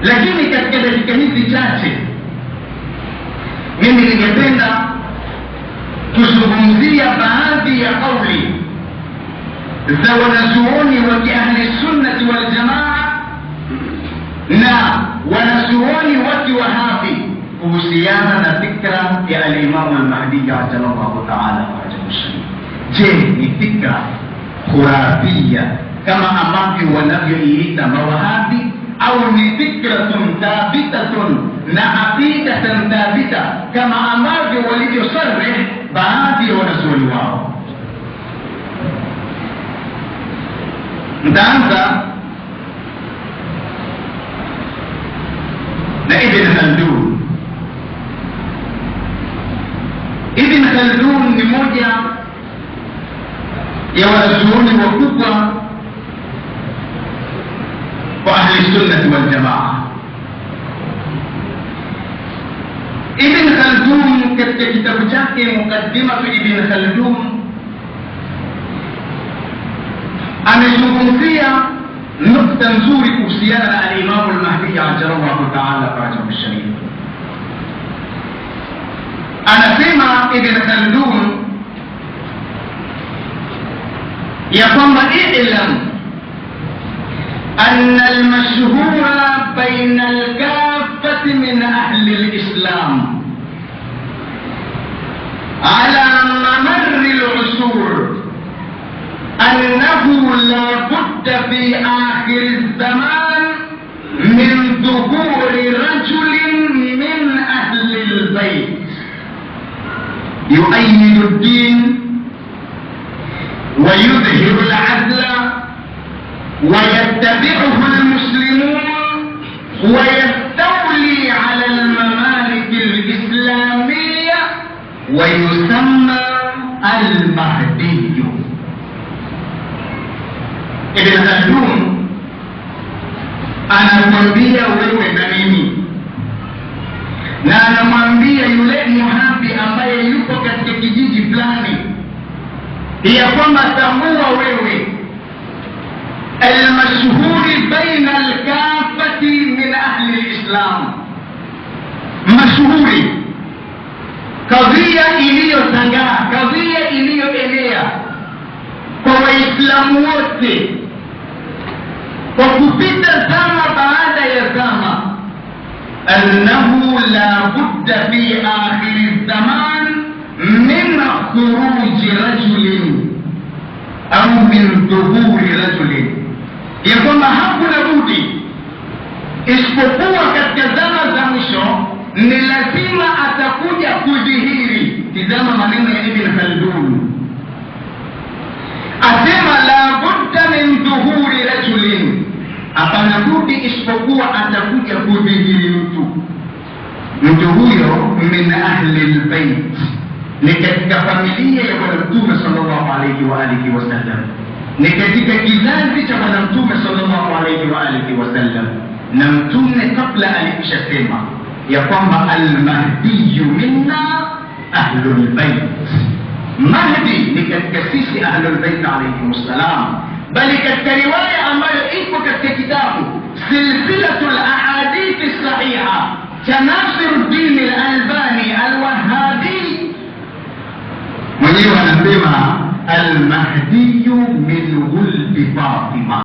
Lakini katika dakika hizi chache mimi ningependa kuzungumzia baadhi ya kauli za wanazuoni wa ahli sunnati wal jamaa na wanazuoni wa Kiwahabi kuhusiana na fikra ya al-Imam al-Mahdi ajallahu ta'ala wajhahu. Je, ni fikra khurafia kama ambavyo wanavyoiita mawahabi, au ni fikratun thabitatun na aqidatan thabita kama ambavyo walivyosarih baadhi ya wanazuoni wao? Nitaanza na Ibn Khaldun. Ibn Khaldun ni moja ya wanazuoni wakubwa wa ahli sunnati wal jamaa. Ibn Khaldun katika kitabu chake Muqaddimatu Ibn Khaldun amezungumzia nukta nzuri kuhusiana na al-Imam al-Mahdi ajallahu ta'ala wajhahu sharif. Anasema Ibn Khaldun ya kwamba i'lam أن المشهور بين الكافة من أهل الإسلام على ممر العصور أنه لا بد في آخر الزمان من ظهور رجل من أهل البيت يؤيد الدين ويظهر العدل ويتبعه المسلمون ويستولي على الممالك الإسلامية ويسمى المهدي. Ibn Khaldun anamwambia wewe na mimi, na anamwambia yule muhabi ambaye yuko katika kijiji fulani ya kwamba tambua wewe المشهور بين الكافة من أهل الإسلام، مشهور قضية إليو سنغا، قضية إليو إليا kwa Waislamu wote kwa kupita zama baada ya zama, annahu la budda fi akhir zaman min khuruj rajulin au min dhuhuri rajulin, ya kwamba hakuna budi isipokuwa katika zama za mwisho ni lazima atakuja kudhihiri. Tizama maneno ya Ibn Khaldun, asema la budda min dhuhuri rajulin, hapana budi isipokuwa atakuja kudhihiri mtu huyo min ahli albayt, ni katika familia ya Bwana Mtume sallallahu alayhi wa alihi wasallam, ni katika kizazi cha Bwana Mtume sallallahu alayhi wa alihi wasallam. Na Mtume kabla alishasema ya kwamba al-Mahdi minna ahlul bayt, Mahdi ni katika sisi ahlul bayt alayhi wassalam. Bali katika riwaya ambayo ipo katika kitabu silsilatul ahadith as-sahiha cha Nasiruddin al-Albani al-Wahhabi, mwenyewe anasema al-Mahdi min ghulbi Fatima.